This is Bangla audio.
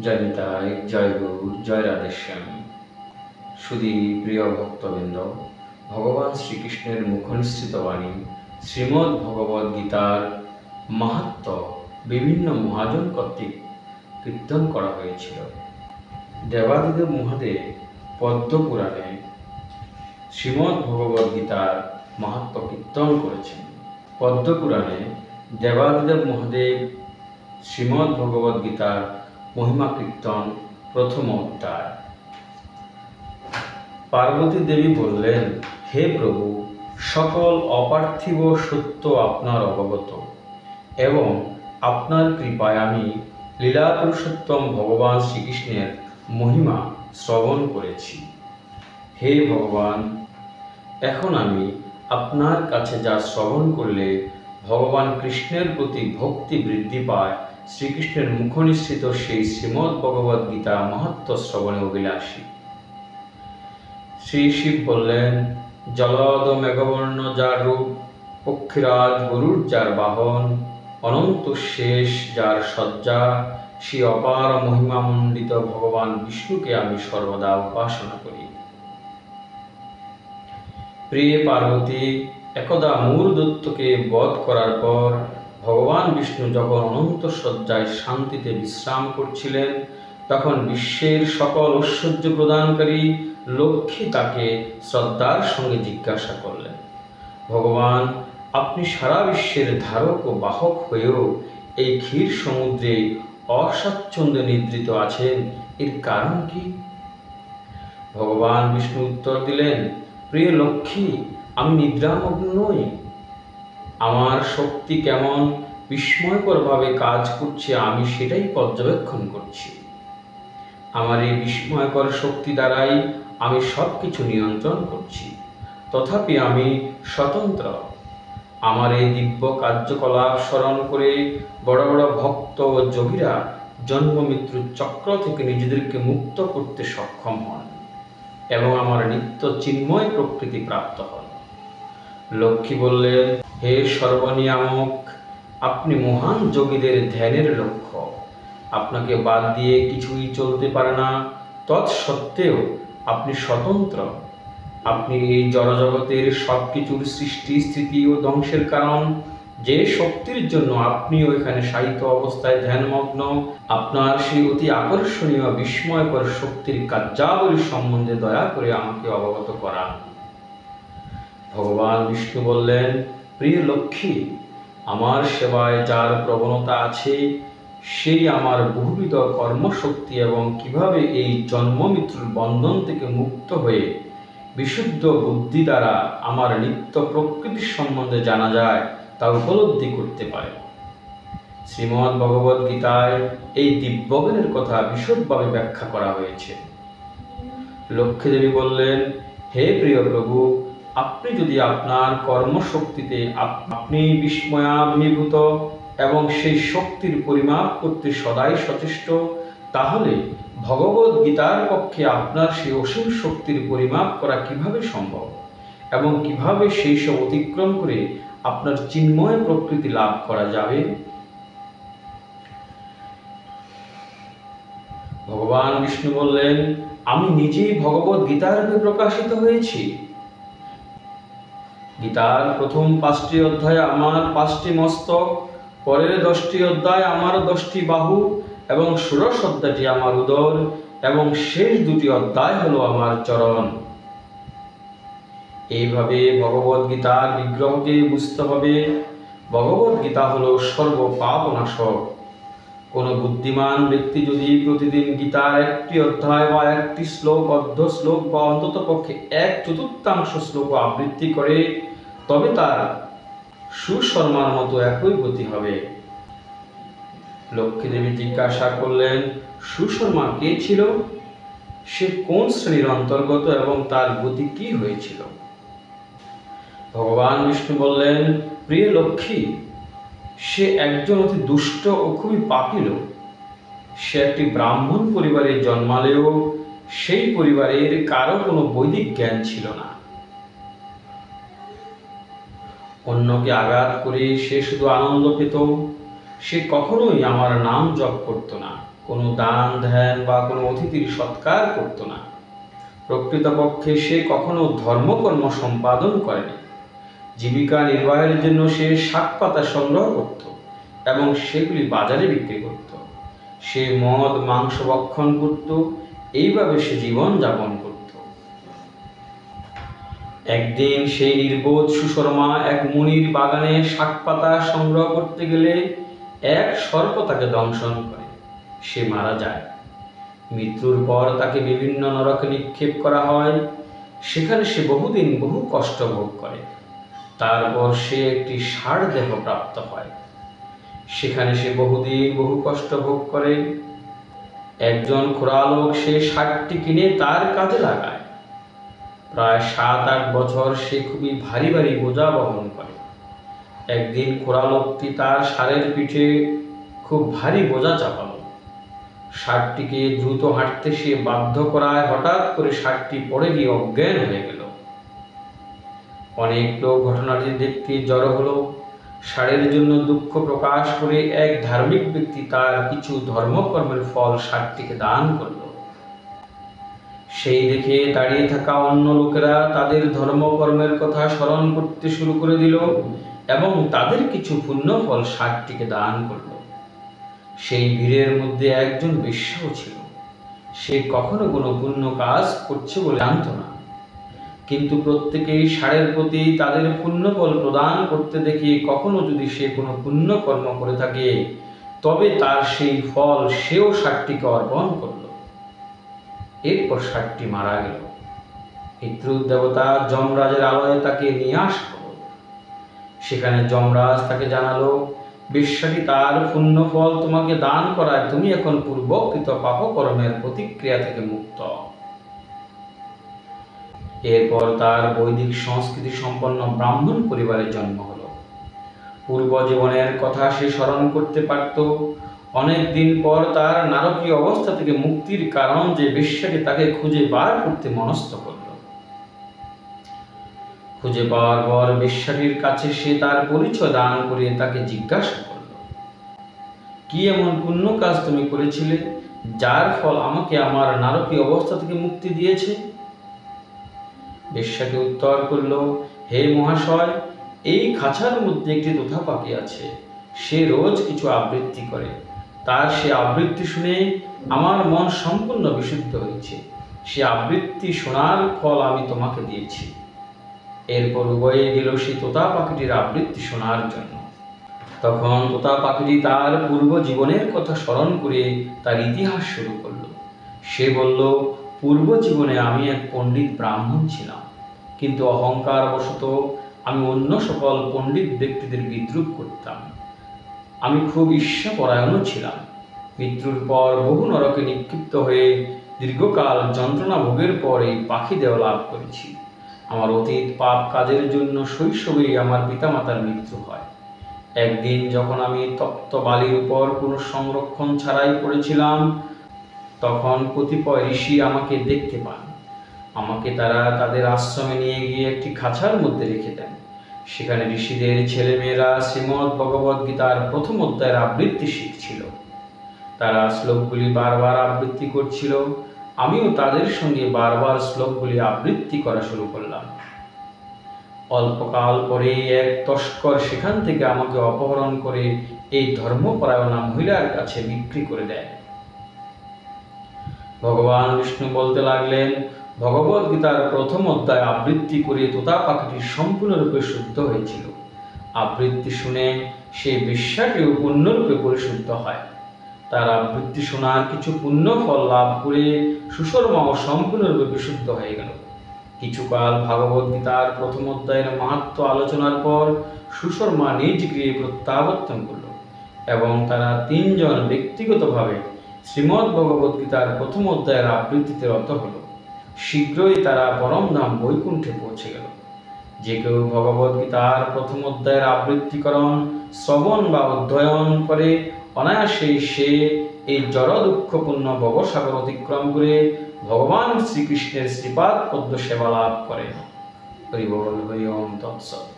জয় নিতাই, জয় গৌর, জয় রাধেশ্যাম। সুধী প্রিয় ভক্তবৃন্দ, ভগবান শ্রীকৃষ্ণের মুখনিসৃত বাণী শ্রীমদ্ ভগবদ্ গীতার মাহাত্ম্য বিভিন্ন মহাজন কর্তৃক কীর্তন করা হয়েছিল। দেবাদিদেব মহাদেব পদ্মপুরাণে শ্রীমদ্ ভগবদ্ গীতার মাহাত্ম্য কীর্তন করেছেন। পদ্মপুরাণে দেবাদিদেব মহাদেব শ্রীমদ্ ভগবদ্ গীতার মহিমা কীর্তন প্রথম অধ্যায়। পার্বতী দেবী বললেন, হে প্রভু, সকল অপার্থিব সত্য আপনার অবগত এবং আপনার কৃপায় আমি লীলা পুরুষোত্তম ভগবান শ্রীকৃষ্ণের মহিমা শ্রবণ করেছি। হে ভগবান, এখন আমি আপনার কাছে যা শ্রবণ করলে ভগবান কৃষ্ণের প্রতি ভক্তি বৃদ্ধি পায়, শ্রীকৃষ্ণের মুখনিসৃত সেই শ্রীমদ্ ভগবদ্ গীতা মাহাত্ম্য শ্রবণে অভিলাষী। শ্রী শিব বললেন, জলদ মেঘবর্ণ যার রূপ, পক্ষীরাজ গরুর যার বাহন, অনন্ত শেষ যার সজ্জা, সেই অপার মহিমামণ্ডিত ভগবান বিষ্ণুকে আমি সর্বদা উপাসনা করি। প্রিয় পার্বতী, একদা মূঢ়দৈত্যকে বধ করার পর ভগবান বিষ্ণু যখন অনন্ত শয্যায় শান্তিতে বিশ্রাম করছিলেন, তখন বিশ্বের সকল ঐশ্বর্য প্রদানকারী লক্ষ্মী তাকে শ্রদ্ধার সঙ্গে জিজ্ঞাসা করলেন, ভগবান, আপনি সারা বিশ্বের ধারক ও বাহক হয়েও এই ক্ষীর সমুদ্রে অস্বাচ্ছন্দ্যে নিদ্রিত আছেন, এর কারণ কি? ভগবান বিষ্ণু উত্তর দিলেন, প্রিয় লক্ষ্মী, আমি নিদ্রামগ্ন নই। আমার শক্তি কেমন বিস্ময়করভাবে কাজ করছে আমি সেটাই পর্যবেক্ষণ করছি। আমার এই বিস্ময়কর শক্তি দ্বারাই আমি সব কিছু নিয়ন্ত্রণ করছি, তথাপি আমি স্বতন্ত্র। আমার এই দিব্য কার্যকলাপ স্মরণ করে বড় বড় ভক্ত ও যোগীরা জন্ম মৃত্যুর চক্র থেকে নিজেদেরকে মুক্ত করতে সক্ষম হন এবং আমার নিত্য চিন্ময় প্রকৃতি প্রাপ্ত হন। লক্ষ্মী বললেন, হে সর্বনিয়ামক, আপনি মহান যোগীদের ধ্যানের লক্ষ্য। আপনাকে বাদ দিয়ে কিছুই চলতে পারে না, তৎসত্ত্বেও আপনি স্বতন্ত্র। আপনি এই জড়জগতের সব কিছুর সৃষ্টি, স্থিতি ও ধ্বংসের কারণ। যে শক্তির জন্য আপনিও এখানে শায়িত অবস্থায় ধ্যানমগ্ন, আপনার সেই অতি আকর্ষণীয় বিস্ময়কর শক্তির কার্যাবলী সম্বন্ধে দয়া করে আমাকে অবগত করান। ভগবান বিষ্ণু বললেন, প্রিয় লক্ষ্মী, আমার সেবায় যার প্রবণতা আছে সেই আমার বহুবিধ কর্মশক্তি এবং কিভাবে এই জন্ম মৃত্যুর বন্ধন থেকে মুক্ত হয়ে বিশুদ্ধ বুদ্ধি দ্বারা আমার নিত্য প্রকৃতির সম্বন্ধে জানা যায় তা উপলব্ধি করতে পারে। শ্রীমদ্ ভগবদ্ গীতায় এই দিব্যজ্ঞানের কথা বিশদভাবে ব্যাখ্যা করা হয়েছে। লক্ষ্মীদেবী বললেন, হে প্রিয় প্রভু, আপনি যদি আপনার কর্মশক্তিতে আপনি বিস্ময়াভিভূত এবং সেই শক্তির পরিমাপ করতে সদাই সচেষ্ট, তাহলে ভগবদ্ গীতার পক্ষে আপনার সেই অসীম শক্তির পরিমাপ করা কিভাবে সম্ভব এবং কিভাবে সেই সব অতিক্রম করে আপনার চিন্ময় প্রকৃতি লাভ করা যাবে? ভগবান বিষ্ণু বললেন, আমি নিজেই ভগবদ্ গীতার রূপে প্রকাশিত হয়েছি। গীতার প্রথম 5টি অধ্যায় আমার 5টি মস্তক, পরের 10টি অধ্যায় আমার 10টি বাহু এবং ষোড়শ অধ্যায়টি আমার উদর এবং শেষ 2টি অধ্যায় হলো আমার চরণ। এইভাবে ভগবদ্ গীতার বিগ্রহকে বুঝতে হবে। ভগবদ্ গীতা হলো সর্বপাপনাশক। কোনো বুদ্ধিমান ব্যক্তি যদি প্রতিদিন গীতার একটি অধ্যায় বা একটি শ্লোক, অর্ধ শ্লোক বা অন্তত পক্ষে 1/4 শ্লোক আবৃত্তি করে, তবে তার সুশর্মার মতো একই গতি হবে। লক্ষ্মীদেবী জিজ্ঞাসা করলেন, সুশর্মা কে ছিল? সে কোন শ্রেণীর অন্তর্গত এবং তার গতি কি হয়েছিল? ভগবান বিষ্ণু বললেন, প্রিয় লক্ষ্মী, সে একজন অতি দুষ্ট ও খুবই পাপী লোক। সে একটি ব্রাহ্মণ পরিবারে জন্মালেও সেই পরিবারের কারো কোনো বৈদিক জ্ঞান ছিল না। অন্যকে আঘাত করে সে শুধু আনন্দ পেত। সে কখনোই আমার নাম জপ করত না। কোনো দান ধ্যান বা কোনো অতিথির সৎকার করত না। প্রকৃতপক্ষে সে কখনো ধর্মকর্ম সম্পাদন করেনি। জীবিকা নির্বাহের জন্য সে শাক পাতা সংগ্রহ করত এবং সেগুলি বাজারে বিক্রি করত। সে মদ মাংস ভক্ষণ করত। এইভাবে সে জীবন যাপন করত। একদিন সেই নির্বোধ সুশর্মা এক মুনির বাগানে শাক পাতা সংগ্রহ করতে গেলে এক সর্প তাকে দংশন করে। সে মারা যায়। মৃত্যুর পর তাকে বিভিন্ন নরকে নিক্ষেপ করা হয়। সেখানে সে বহুদিন বহু কষ্ট ভোগ করে। তারপর সে একটি ষাঁড় দেহ প্রাপ্ত হয়। সেখানে সে বহুদিন বহু কষ্ট ভোগ করে। একজন খোঁড়া লোক সে ষাঁড়টি কিনে তার কাজে লাগায়। প্রায় 7-8 বছর সে খুবই ভারী ভারী বোঝা বহন করে। একদিন খোঁড়া লোকটি তার ষাঁড়ের পিঠে খুব ভারী বোঝা চাপালো। ষাঁড়টিকে দ্রুত হাঁটতে সে বাধ্য করায় হঠাৎ করে ষাঁড়টি পড়ে গিয়ে অজ্ঞান হয়ে গেল। অনেক লোক ঘটনাটি দেখতে জড়ো হলো। ষাঁড়ের জন্য দুঃখ প্রকাশ করে এক ধার্মিক ব্যক্তি তার কিছু ধর্মকর্মের ফল ষাঁড়টিকে দান করল। সেই দেখে দাঁড়িয়ে থাকা অন্য লোকেরা তাদের ধর্মকর্মের কথা স্মরণ করতে শুরু করে দিল এবং তাদের কিছু পুণ্য ফল ষাঁড়টিকে দান করল। সেই ভিড়ের মধ্যে একজন বেশ্যাও ছিল। সে কখনো কোনো পুণ্য কাজ করছে বলে জানত না, কিন্তু প্রত্যেকেই ষাঁড়ের প্রতি তাদের পুণ্যফল প্রদান করতে দেখে কখনো যদি সে কোনো পুণ্য কর্ম করে থাকে তবে তার সেই ফল সেও ষাঁড়টিকে অর্পণ করল। এরপর ষাঁড়টি মারা গেল। পিতৃ দেবতা যমরাজের আলয়ে তাকে নিয়ে আসলো। সেখানে যমরাজ তাকে জানালো, বেশ্যাটি তার পুণ্য ফল তোমাকে দান করায় তুমি এখন পূর্বকৃত পাপকর্মের প্রতিক্রিয়া থেকে মুক্ত। এরপর তার বৈদিক সংস্কৃতি সম্পন্ন ব্রাহ্মণ পরিবারে জন্ম হলো। পূর্ব জীবনের কথা সে স্মরণ করতে পারত। অনেক দিন পর তার নারকীয় অবস্থা থেকে মুক্তির কারণ যে বেশ্যাটি তাকে খুঁজে বার করতে মনস্থ করল। খুঁজে পাওয়ার পর বেশ্যাটির কাছে সে তার পরিচয় দান করে তাকে জিজ্ঞাসা করল, কি এমন পুণ্য কাজ তুমি করেছিলে যার ফল আমাকে আমার নারকীয় অবস্থা থেকে মুক্তি দিয়েছে? বেশ্যাটি উত্তর করল, হে মহাশয়, এই খাঁচার মধ্যে একটি তোতা পাখি আছে। সে রোজ কিছু আবৃত্তি করে। তার সে আবৃত্তি শুনে আমার মন সম্পূর্ণ বিশুদ্ধ হয়েছে। সে আবৃত্তি শোনার ফল আমি তোমাকে দিয়েছি। এরপর উভয়ে গেল সেই তোতা পাখিটির আবৃত্তি শোনার জন্য। তখন তোতা পাখিটি তার পূর্ব জীবনের কথা স্মরণ করে তার ইতিহাস শুরু করল। সে বলল, পূর্ব জীবনে আমি এক পণ্ডিত ব্রাহ্মণ ছিলাম, কিন্তু অহংকার বশত আমি অন্য সকল পণ্ডিত ব্যক্তিদের বিদ্রুপ করতাম। আমি খুব ঈর্ষাপরায়ণও ছিলাম। মৃত্যুর পর বহু নরকে নিক্ষিপ্ত হয়ে দীর্ঘকাল যন্ত্রণা ভোগের পর এই পাখি দেহ লাভ করেছি। আমার অতীত পাপ কাজের জন্য শৈশবেই আমার পিতামাতার মৃত্যু হয়। একদিন যখন আমি তপ্ত বালির উপর কোনো সংরক্ষণ ছাড়াই পড়েছিলাম, তখন কতিপয় ঋষি আমাকে দেখতে পান। আমাকে তারা তাদের আশ্রমে নিয়ে গিয়ে একটি খাঁচার মধ্যে রেখে দেন। সেখানে ঋষিদের ছেলেমেয়েরা শ্রীমদ্ ভগবদ্ গীতার প্রথম অধ্যায়ের আবৃত্তি শিখছিল। তারা শ্লোকগুলি বারবার আবৃত্তি করছিল। আমিও তাদের সঙ্গে বারবার শ্লোকগুলি আবৃত্তি করা শুরু করলাম। অল্পকাল পরেই এক তস্কর সেখান থেকে আমাকে অপহরণ করে এই ধর্মপরায়ণা মহিলার কাছে বিক্রি করে দেয়। ভগবান বিষ্ণু বলতে লাগলেন, ভগবদ্ গীতার প্রথম অধ্যায় আবৃত্তি করে তোতা পাখিটি সম্পূর্ণরূপে শুদ্ধ হয়েছিল। আবৃত্তি শুনে সে বেশ্যাটিও পূর্ণরূপে পরিশুদ্ধ হয়। তার আবৃত্তি শোনার কিছু পুণ্য ফল লাভ করে সুশর্মাও সম্পূর্ণরূপে বিশুদ্ধ হয়ে গেল। কিছুকাল ভগবদ্ গীতার প্রথম অধ্যায়ের মাহাত্ম্য আলোচনার পর সুশর্মা নিজ গৃহে প্রত্যাবর্তন করল এবং তারা 3 জন ব্যক্তিগতভাবে শ্রীমদ্ ভগবদ্ গীতার প্রথম অধ্যায়ের আবৃত্তিতে রত হল। শীঘ্রই তারা পরমধাম বৈকুণ্ঠে পৌঁছে গেল। যে কেউ ভগবদ্ গীতার প্রথম অধ্যায়ের আবৃত্তিকরণ, শ্রবণ বা অধ্যয়ন করে অনায়াসেই সে এই জড় দুঃখপূর্ণ ভবসাগর অতিক্রম করে ভগবান শ্রীকৃষ্ণের শ্রীপাদ পদ্ম সেবা লাভ করে। হরি বল, হরি ওম তৎসৎ।